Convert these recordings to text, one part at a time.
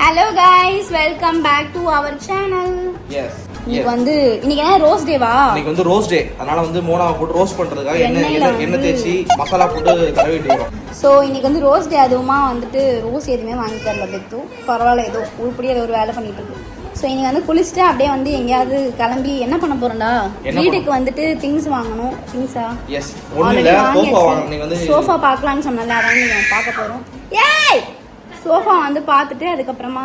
Hello guys, welcome back to our channel. Yes. இன்னைக்கு என்ன rose டேவா? இன்னைக்கு வந்து ரோஸ் டே. அதனால வந்து மோனாவை போட்டு ரோஸ்ட் பண்றதுக்காக எண்ணெய் தேய்ச்சி மசாலா போட்டு தடவிட்டு வரோம். சோ இன்னைக்கு வந்து ரோஸ் டே, அதுவுமா வந்துட்டு ரோஸ் எதுவுமே வாங்கி தரல பெத்து. பரவாயில்ல, ஏதோ உருப்படியா ஒரு வேலை பண்ணிட்டு இருக்கு. ஸோ இன்னைக்கு வந்து குளிச்சுட்டு அப்படியே வந்து எங்கேயாவது கிளம்பி என்ன பண்ண போறோம்டா, வீட்டுக்கு வந்துட்டு திங்ஸ் வாங்கணும். திங்ஸா? எஸ். ஒண்ணு இல்ல, சோஃபா வாங்க. நீ வந்து சோஃபா பார்க்கலாம்னு சொன்னல, அதான் நீங்க பார்க்க போறோம். ஏய், சோஃபா வந்து பார்த்துட்டு அதுக்கப்புறமா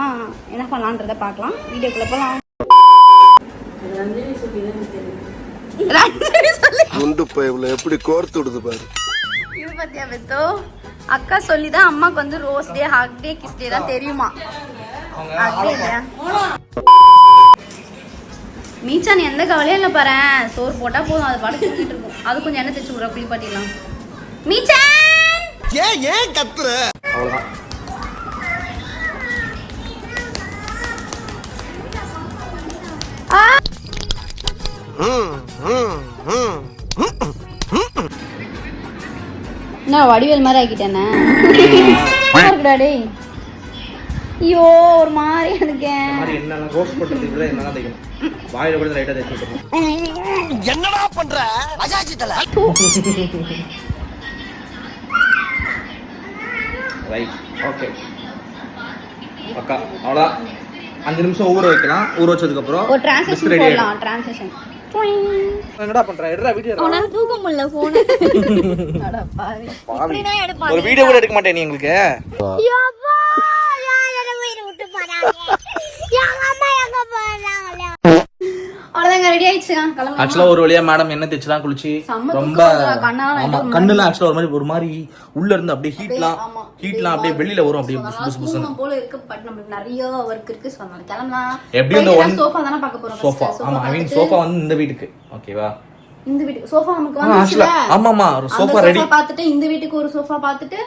என்ன பண்ணலான்றத பார்க்கலாம். வீடியோக்குள்ள போலாம். குண்டு பைப்ல எப்படி கோர்த்து விடுது பாரு. இது பத்தியா பெத்தோ, அக்கா சொல்லிதான் அம்மாக்கு வந்து ரோஸ் டே, ஹாக் டே, கிஸ் டே தான் தெரியுமா. மீச்சா நீ எந்த கவலையும் இல்லை பாரு, சோறு போட்டா போதும், அது பாட்டு தூக்கிட்டு இருக்கும். அது கொஞ்சம் எண்ணெய் தேய்ச்சி விட குளிப்பாட்டிடலாம். மீச்சா ஏன் கத்துற? அவ்வளவுதான். என்ன வடிவேல் மாதிரி ஆக்கிட்டேனே இருக்குடா டேய். ஐயோ ஒரு மாதிரி இருக்கேன். மாதிரி என்னெல்லாம் ரோஸ்ட் பண்றதுக்கு கூட என்னெல்லாம் தேய்க்கணும். வாயில கூட லைட்டா தேய்ச்சி விட்டுறணும். என்னடா பண்ற? அஜாஜிட்டல. ரைட். ஓகே. அக்கா அவ்வளவுதான். 5 நிமிஷம் ஊற வைக்கலாம். ஊற வச்சதுக்கு அப்புறம் ஒரு டிரான்சாக்ஷன் போடலாம். டிரான்சாக்ஷன் என்னடா பண்ற? எடுடா வீடியோ. உனால தூக்க முடியல போன். அட பாவி. இப்படினா எடுப்பாங்க. ஒரு வீடியோ கூட எடுக்க மாட்டே நீ உங்களுக்கு. யப்பா யார வீடு விட்டு போறாங்க. எங்க அம்மா எங்க போறாங்க? அவ்வளவுதான், ரெடி ஆயிடுச்சு. கிளம்பலாம். ஆக்சுவலா ஒரு வழியா மேடம் என்ன தேய்ச்சலாம் குளிச்சு ரொம்ப கண்ணுல ஆக்சுவலா ஒரு மாதிரி உள்ள இருந்து அப்படியே ஹீட்லாம் அப்படியே வெளியில வரும். அப்படியே புஸ் புஸ்னு போல இருக்கு. பட் நமக்கு நிறைய வர்க் இருக்கு. சொன்னால கிளம்பலாம். எப்படி இந்த சோஃபா தான பார்க்க போறோம். சோஃபா. ஆமா, ஐ மீன் சோஃபா வந்து இந்த வீட்டுக்கு. ஓகேவா? இந்த வீட்டுக்கு சோஃபா நமக்கு வந்துச்சுல. ஆமாமா, ஒரு சோஃபா ரெடி. சோஃபா பார்த்துட்டு இந்த வீட்டுக்கு ஒரு சோஃபா பார்த்துட்டு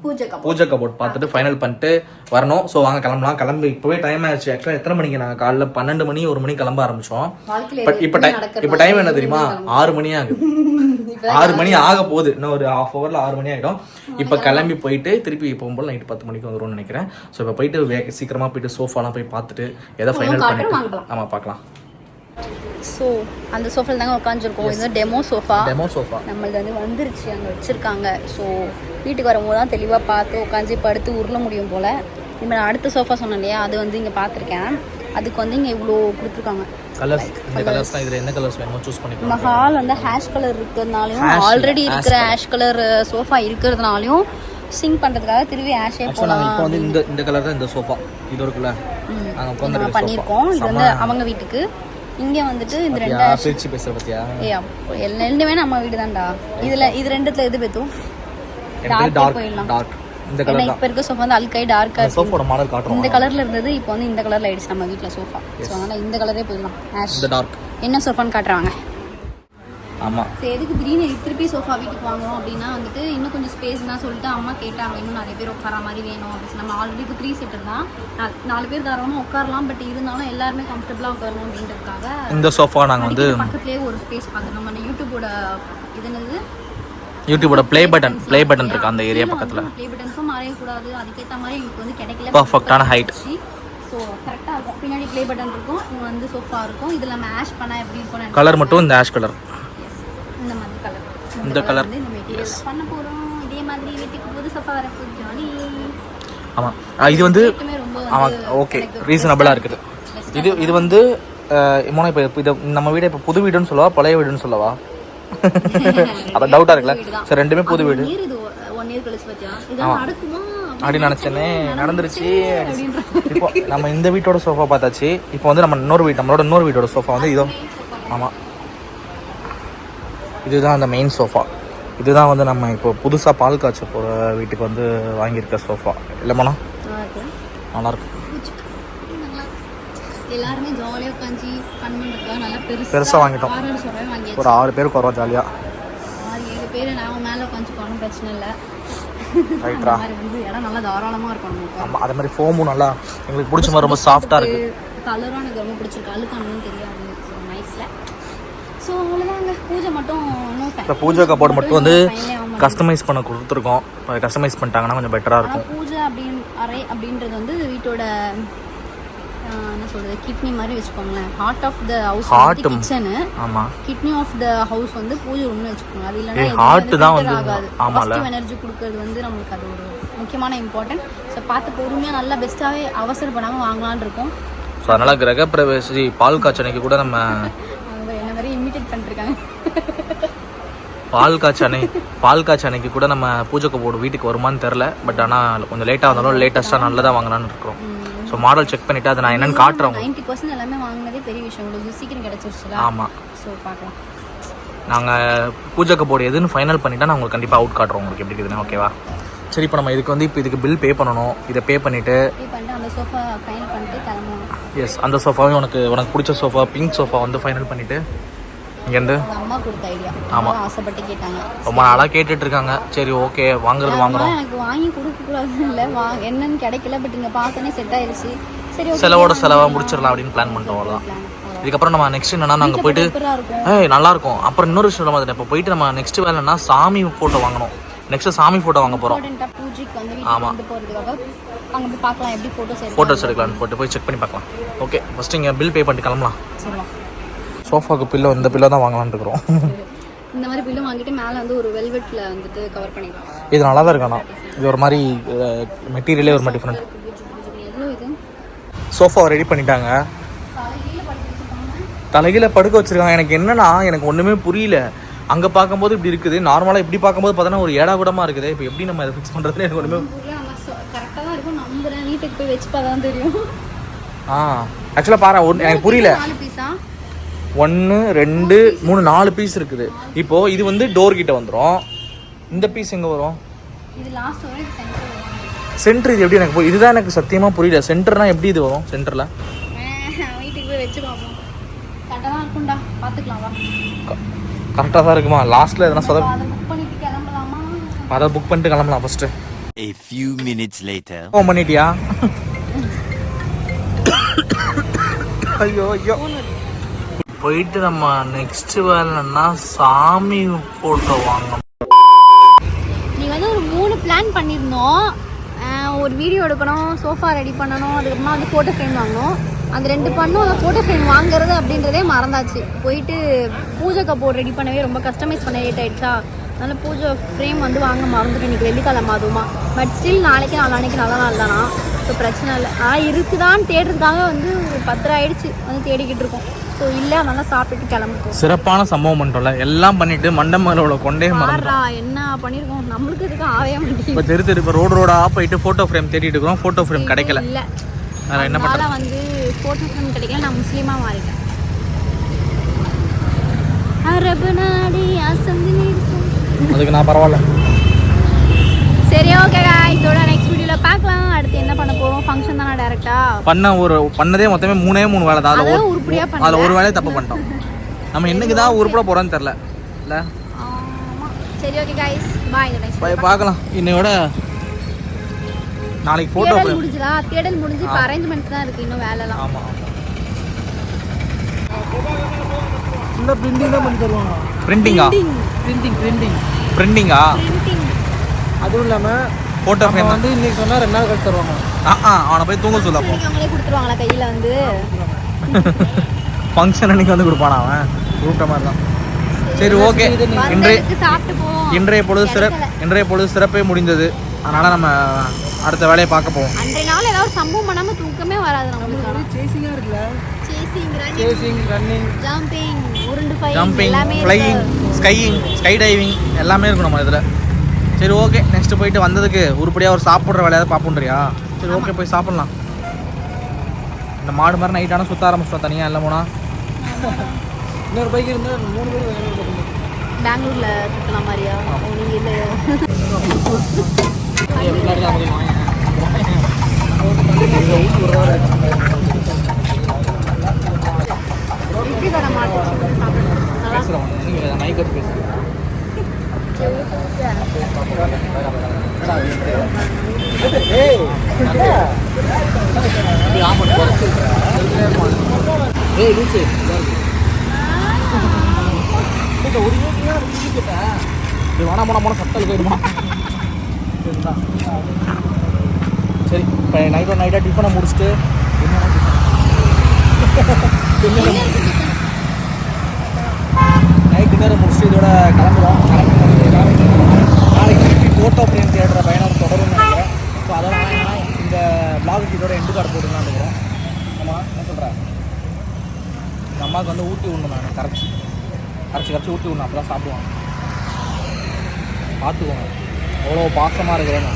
பூஜை கபோர்ட் பார்த்துட்டு ஃபைனல் பண்ணிட்டு வரணும். ஸோ வாங்க கிளம்பலாம். கிளம்பி இப்போவே டைம் ஆயிடுச்சு. ஆக்சுவலாக எத்தனை மணிக்கு? நாங்கள் காலைல 12 மணி 1 மணி கிளம்ப ஆரம்பிச்சோம். பட் இப்போ டைம் என்ன தெரியுமா? 6 மணி ஆகுது. 6 மணி ஆக போகுது. இன்னும் ஒரு ½ ஹவர்ல 6 மணி ஆகிடும். இப்போ கிளம்பி போயிட்டு திருப்பி போகும்போது நைட்டு 10 மணிக்கு வந்துரும்னு நினைக்கிறேன். ஸோ இப்போ போயிட்டு சீக்கிரமாக போயிட்டு சோஃபாலாம் போய் பார்த்துட்டு எதை ஃபைனல் பண்ணிட்டு ஆமாம் பார்க்கலாம். ஸோ அந்த சோஃபாவில் தாங்க உட்காந்துருக்கோம். இது டெமோ சோஃபா. நம்மளது வந்து வந்துருச்சு, அங்கே வச்சுருக்காங்க. ஸோ வீட்டுக்கு வரும்போது தான் தெளிவாக பார்த்து உட்காந்து படுத்து உருள முடியும் போல். இப்போ நான் அடுத்த சோஃபா சொன்னேன் இல்லையா, அது வந்து இங்கே பார்த்துருக்கேன். அதுக்கு வந்து இங்கே இவ்வளோ கொடுத்துருக்காங்க. நம்ம ஹால் வந்து ஹேஷ் கலர் இருக்கிறதுனாலையும் ஆல்ரெடி இருக்கிற ஹேஷ் கலர் சோஃபா இருக்கிறதுனாலையும் சிங்க் பண்ணுறதுக்காக திரும்பி ஹேஷே போகலாம். இப்போ வந்து இந்த கலர் தான் இந்த சோஃபா இது இருக்குல்ல, நாங்கள் பண்ணியிருக்கோம். இது வந்து அவங்க வீட்டுக்கு. இங்க வந்துட்டு இந்த ரெண்டு பிரிச்சு பேசுற பத்தியா? ரெண்டுமே நம்ம வீடு தான்டா. இது ரெண்டுத்துல எது பெத்தும்? டார்க். இந்த கலர் தான். இப்ப இருக்க சோஃபா வந்து அல்கை டார்க்கா இருக்கு. சோஃபாவோட மாடல் காட்டுறோம். இந்த கலர்ல இருந்தது இப்போ வந்து இந்த கலர்ல ஆயிடுச்சு நம்ம வீட்ல சோஃபா. சோ அதனால இந்த கலரே போயிடலாம். ஆஷ். இந்த டார்க். என்ன சோஃபான்னு காட்டுறாங்க. ஆமா. சரி, எதுக்கு திடீர்னு திருப்பி சோஃபா வீட்டுக்கு வாங்குறோம் அப்படின்னா வந்துட்டு இன்னும் கொஞ்சம் ஸ்பேஸ் தான் சொல்லிட்டு அம்மா கேட்டாங்க. இன்னும் நிறைய பேர் உட்கார மாதிரி வேணும் அப்படின்னு. நம்ம ஆல்ரெடி 3 சீட்டர் தான், 4 பேர் தாராளமாக உட்காரலாம். பட் இருந்தாலும் எல்லாருமே கம்ஃபர்டபுளாக உட்காரணும் அப்படின்றதுக்காக இந்த சோஃபா நாங்கள் வந்து பக்கத்துலேயே ஒரு ஸ்பேஸ் பார்க்குறோம். நம்ம யூடியூபோட யூடியூபோட ப்ளே பட்டன் இருக்கு அந்த ஏரியா பக்கத்துல. ப்ளே பட்டன்ஸும் மறையக்கூடாது, அதுக்கேற்ற மாதிரி எனக்கு வந்து கிடைக்கல. பர்ஃபெக்டான ஹைட். ஸோ கரெக்டாக இருக்கும். பின்னாடி ப்ளே பட்டன் இருக்கும், இங்கே வந்து சோஃபா இருக்கும். இதில் நம்ம ஆஷ் பண்ணால் எப்படி இருக்கும்? கலர் மட்டும் இந்த ஆஷ் கலர். இந்த மாதிரி கலர். இந்த கலர் வந்து நம்ம மெட்டீரியல் பண்ண போகிறோம். இதே மாதிரி வீட்டுக்கு புது சோஃபா வரப்போ ஜாலி. ஆமாம், இது வந்து ஆமாம் ஓகே, ரீசனபிளாக இருக்குது. இது வந்து மோனா இப்போ இது நம்ம வீடு இப்போ புது வீடுன்னு சொல்லவா பழைய வீடுன்னு சொல்லவா? அதான் டவுட்டாக இருக்குல்ல. சரி, ரெண்டுமே புது வீடு. அப்படி நினச்சேனே, நடந்துருச்சு. இப்போ நம்ம இந்த வீட்டோட சோஃபா பார்த்தாச்சு. இப்போ வந்து நம்மளோட இன்னொரு வீட்டோட சோஃபா வந்து இதோ. ஆமாம், இதுதான் அந்த மெயின் சோஃபா. இதுதான் வந்து நம்ம இப்போ புதுசாக பால் காய்ச்ச போகிற வீட்டுக்கு வந்து வாங்கியிருக்க சோஃபா. இல்லை மோனா? நல்லாயிருக்கும். எல்லாருமே ஜாலியாக உட்காந்து பண்ணுறதுக்காக நல்லா பெருசாக வாங்கிட்டோம். ஒரு 6 பேருக்கு வரோம் ஜாலியாக. 6-7 பேர் நாங்கள் மேலே உட்காந்து போகணும், பிரச்சனை இல்லை. ரைட்ரா. வந்து இடம் நல்லா தாராளமாக இருக்கணும். ஆமாம், அதே மாதிரி ஃபோமும் நல்லா எங்களுக்கு பிடிச்ச மாதிரி ரொம்ப சாஃப்டாக இருக்குது. கலரும் எனக்கு ரொம்ப பிடிச்சிருக்கு. அழுக்கானு தெரியாது. ஸோ நைஸில். ஸோ அவ்வளோதாங்க. பூஜை மட்டும் இப்போ பூஜை கபோர்டு மட்டும் வந்து கஸ்டமைஸ் பண்ண கொடுத்துருக்கோம். கஸ்டமைஸ் பண்ணிட்டாங்கன்னா கொஞ்சம் பெட்டராக இருக்கும். பூஜை அப்படின்னு அறை அப்படின்றது வந்து வீட்டோட என்ன சொல்றது கிட்னி மாதிரி வச்சுக்கோங்களேன். ஹார்ட் ஆஃப் த ஹவுஸ் கிச்சனு. ஆமா. கிட்னி ஆஃப் த ஹவுஸ் வந்து பூஜை ரூம்னு வச்சுக்கோங்க. அது இல்லைன்னா ஹார்ட் தான் வந்து ஆகாது. பாசிட்டிவ் எனர்ஜி கொடுக்கறது வந்து நம்மளுக்கு அது ஒரு முக்கியமான இம்பார்ட்டன்ட். ஸோ பார்த்து பொறுமையாக நல்லா பெஸ்ட்டாகவே அவசரப்படாமல் வாங்கலான்னு இருக்கோம். ஸோ அதனால கிரகப்பிரவேசி பால் காய்ச்சனைக்கு கூட நம்ம என்ன மாதிரி இமிட்டேட் பண்ணிருக்காங்க. பால் காய்ச்சனைக்கு கூட நம்ம பூஜை கபோர்டு வீட்டுக்கு வருமானு தெரில. பட் ஆனால் கொஞ்சம் லேட்டாக வந்தாலும் லேட்டஸ்ட்டாக நல்லதாக வாங்கலான்னு இருக்கிறோம். ஸோ மாடல் செக் பண்ணிவிட்டு அதை நான் என்னென்னு காட்டுறோம். 90% எல்லாமே வாங்கினதே பெரிய விஷயம். உங்களுக்கு சீக்கிரம் கிடச்சிருச்சுல. ஆமாம். ஸோ பார்க்கலாம். நாங்கள் பூஜை கபோர்டு எதுன்னு ஃபைனல் பண்ணிவிட்டா நான் உங்களுக்கு கண்டிப்பாக அவுட் காட்டுறோம் உங்களுக்கு எப்படி இருக்குதுன்னு. ஓகேவா? சரி, இப்போ நம்ம இதுக்கு வந்து இதுக்கு பில் பே பண்ணணும். இதை பே பண்ணிவிட்டு அந்த சோஃபா ஃபைனல் பண்ணிட்டு கிளம்பணும். எஸ், அந்த சோஃபாவும் உனக்கு பிடிச்ச சோஃபா பிங்க் சோஃபா வந்து ஃபைனல் பண்ணிவிட்டு இங்கேருந்து அம்மா கொடுத்த ஐடியா. ஆமாம், ஆசைப்பட்டு கேட்டாங்க. ரொம்ப நாளாக கேட்டுட்டு இருக்காங்க. சரி, ஓகே வாங்குறோம். எனக்கு வாங்கி கொடுக்கக்கூடாது இல்லை, என்னன்னு கிடைக்கல. பட் இங்கே பார்த்தோன்னே செட் ஆயிடுச்சு. சரி, செலவாக முடிச்சிடலாம் அப்படின்னு பிளான் பண்ணிட்டோம். அவ்வளோதான். இதுக்கப்புறம் நம்ம நெக்ஸ்ட் என்னன்னா நாங்கள் போயிட்டு நல்லா இருக்கும். அப்புறம் இன்னொரு விஷயம் நம்ம இப்போ போயிட்டு நம்ம நெக்ஸ்ட் வேலைன்னா சாமி ஃபோட்டோ வாங்கணும். நெக்ஸ்ட் சாமி ஃபோட்டோ வாங்க போகிறோம். ஆமாம், ஃபோட்டோஸ் எடுக்கலாம்னு போய் செக் பண்ணி பார்க்கலாம். ஓகே, ஃபஸ்ட்டு இங்கே பில் பே பண்ணிட்டு கிளம்பலாம். சோஃபாக்கு பில்லோ இந்த பில்லோ தான் வாங்கலாம்னு இருக்கிறோம். இந்த மாதிரி பில்லு வாங்கிட்டு மேலே வந்து ஒரு வெல்வெட்டில் வந்துட்டு கவர் பண்ணிக்கலாம். இது நல்லா தான் இருக்காண்ணா. இது ஒரு மாதிரி மெட்டீரியலே ஒரு மாதிரி டிஃப்ரெண்ட். சோஃபாவை ரெடி பண்ணிட்டாங்க. தலைகீழ படுக்க வச்சிருக்காங்க. எனக்கு என்னன்னா எனக்கு ஒன்றுமே புரியல. அங்கே பார்க்கும்போது இப்படி இருக்குது, நார்மலாக இப்படி பார்க்கும்போது பார்த்தோன்னா ஒரு ஏடா கூடமாக இருக்குது. இப்போ எப்படி நம்ம இதை ஃபிக்ஸ் பண்ணுறதுன்னு எனக்கு ஒன்றுமே கரெக்டாக தான் இருக்கும். நம்புறேன், வீட்டுக்கு போய் வச்சு பார்த்தா தான் தெரியும். ஆக்சுவலாக பாரு, எனக்கு புரியல. 1 2 3 4 பீஸ் இருக்குது. இப்போ இது வந்து டோர் கிட்ட வந்துடும். இந்த பீஸ் எங்கே வரும்? இது லாஸ்ட் வரை சென்டர். இது எப்படி எனக்கு இதுதான் எனக்கு சத்தியமாக புரியல. சென்டர்னா எப்படி இது வரும்? சென்டரில் வீட்டுக்கு போய் வச்சு பார்ப்போம். கரெக்டாக தான் இருக்கும்டா, பார்த்துக்கலாம் வா. கரெக்டாக தான் இருக்குமா? லாஸ்ட்டில் எதனா அதை புக் பண்ணிட்டு கிளம்பலாமா? அதை புக் பண்ணிட்டு கிளம்பலாம் first. A few minutes later. Phone பண்ணிட்டியா? ஐயோ போயிட்டு நம்ம நெக்ஸ்ட் வேலைன்னா சாமி ஃபோட்டோ வாங்கணும். நீங்கள் வந்து ஒரு 3 பிளான் பண்ணியிருந்தோம். ஒரு வீடியோ எடுக்கணும், சோஃபா ரெடி பண்ணணும், அதுக்கப்புறமா வந்து ஃபோட்டோ ஃப்ரேம் வாங்கணும். அந்த 2 பண்ணோம். அந்த ஃபோட்டோ ஃப்ரேம் வாங்குறது அப்படின்றதே மறந்தாச்சு. போயிட்டு பூஜை கபோர்ட் ரெடி பண்ணவே ரொம்ப கஸ்டமைஸ் பண்ண லேட் ஆகிடுச்சா. அதனால் பூஜை ஃப்ரேம் வந்து வாங்க மறந்துட்டு இன்றைக்கி வெள்ளிக்கிழமை அதுவுமா. பட் ஸ்டில் நாளைக்கு நாளான்னைக்கு நல்ல நாள் தானா. ஸோ பிரச்சனை இல்லை. இருக்குதான்னு தேடுறதுக்காக வந்து ஒரு 10 ஆயிடுச்சு வந்து தேடிக்கிட்டு இருக்கோம். ஸோ இல்லை, அதனால சாப்பிட்டுட்டு கிளம்பிட்டோம். சிறப்பான சம்பவம் பண்ணிட்டோம்ல. எல்லாம் பண்ணிட்டு மண்டமரோட கொண்டே மறந்துட்டா. என்ன பண்ணியிருக்கோம் நம்மளுக்கு இதுக்கு ஆவே மாட்டேங்குது. இப்போ தெரு இப்போ ரோடாக போயிட்டு ஃபோட்டோ ஃப்ரேம் தேடிட்டு இருக்கிறோம். ஃபோட்டோ ஃப்ரேம் கிடைக்கல. இல்லை, என்ன பண்ணலாம் வந்து ஃபோட்டோ ஃப்ரேம் கிடைக்கல. நான் முஸ்லீமாக மாறிட்டேன். அரபு நாடி அசந்து அதுக்கு நான் பரவாயில்ல. சரி, ஓகே இதோட நெக்ஸ்ட் வீடியோவில் பார்க்கலாம். அடுத்து என்ன பண்ண போகிறோம்? ஃபங்க்ஷன் தானே டேரெக்டாக பண்ணதே மொத்தமே 3 வேலை தான். அதில் உருப்படியாக பண்ணல. அதில் ஒரு வேலையை தப்பு பண்ணிட்டோம். நம்ம என்னைக்கு தான் உருப்பட போகிறோன்னு தெரில. இல்லை, ஆமாம். சரி, ஓகே கைஸ், பாய். பாய், பார்க்கலாம். இன்னையோட நாளைக்கு ஃபோட்டோ முடிஞ்சுதா? தேடல் முடிஞ்சு இப்போ அரேஞ்ச்மெண்ட்ஸ் தான் இருக்குது, இன்னும் வேலைலாம். ஆமாம். இந்த பிரிண்டிங் தான் பண்ணி தருவாங்க. பிரிண்டிங்கா? பிரிண்டிங்கா? அதுவும் இல்லாமல் ஃபோட்டோ ஃப்ரேம் வந்து இன்னைக்கு சொன்னால் 2 நாள் கழிச்சு தருவாங்க. அவனை போய் தூங்க சொல்ல. அப்போ அவங்களே கொடுத்துருவாங்களா கையில் வந்து? ஃபங்க்ஷன் அன்னைக்கு வந்து கொடுப்பானா அவன்? கூப்பிட்ட மாதிரி தான். சரி, ஓகே. இன்றைய பொழுது சிறப்பே முடிந்தது. அதனால் நம்ம அடுத்த வேலையை பார்க்க போவோம். அன்றைய நாள் ஏதாவது சம்பவம் பண்ணாமல் தூக்கமே வராது நம்மளுக்கு. சேசிங்காக இருக்குல்ல? Chasing, running, jumping, flying, sky diving எல்லாமே இருக்கும் நம்ம இதில். சரி, ஓகே. நெக்ஸ்ட்டு போயிட்டு வந்ததுக்கு உருப்படியாக ஒரு சாப்பிட்ற வேலையாவது பார்ப்போன்றியா? சரி, ஓகே, போய் சாப்பிட்லாம். இந்த மாடு மாதிரி நைட்டான சுற்ற ஆரம்பிச்சிட்டோம் தனியாக. இல்லை போனா இன்னொரு பைக் இருந்தால் 3 பேர் பெங்களூரில் சுற்றலாம் மாதிரியா? இப்படி வர மாட்டேன். சரி, இப்போ நைட்டாக டிஃபனை முடிச்சுட்டு நைட் டின்னரை முடிச்சுட்டு இதோட கிளம்புறோம். நாளைக்கு திருப்பி ஃபோட்டோ ஃப்ரேம் தேடுற பயணம் தொடரும்னு நினைக்கிறேன். ஸோ அதெல்லாம் என்னன்னா இந்த vlog இதோட எண்டு கார்டு போட்டுக்கலான்னு இருக்கிறோம். ஆமாம், என்ன சொல்கிறேன், எங்கள் அம்மாவுக்கு வந்து ஊட்டி விடணும், நான் கரைச்சி ஊட்டி விடணும், அப்போ தான் சாப்பிடுவாங்க. பார்த்துக்கோங்க அவ்வளோ பாசமாக இருக்கிறேன்னு.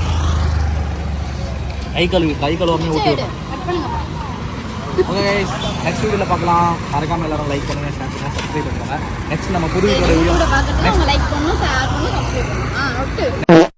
கை கழுவாமே ஊட்டி விடணும். ஓகே கைஸ், நெக்ஸ்ட் வீடியோவில் பார்க்கலாம். மறக்காமல் எல்லாரும் லைக் பண்ணுங்கள், ஷேர் பண்ணுங்கள், சப்ஸ்கிரைப் பண்ணுங்கள். நெக்ஸ்ட் நம்ம புது வீடியோ லைக் பண்ணணும், ஷேர் பண்ணணும், சப்ஸ்கிரைப் பண்ணணும்.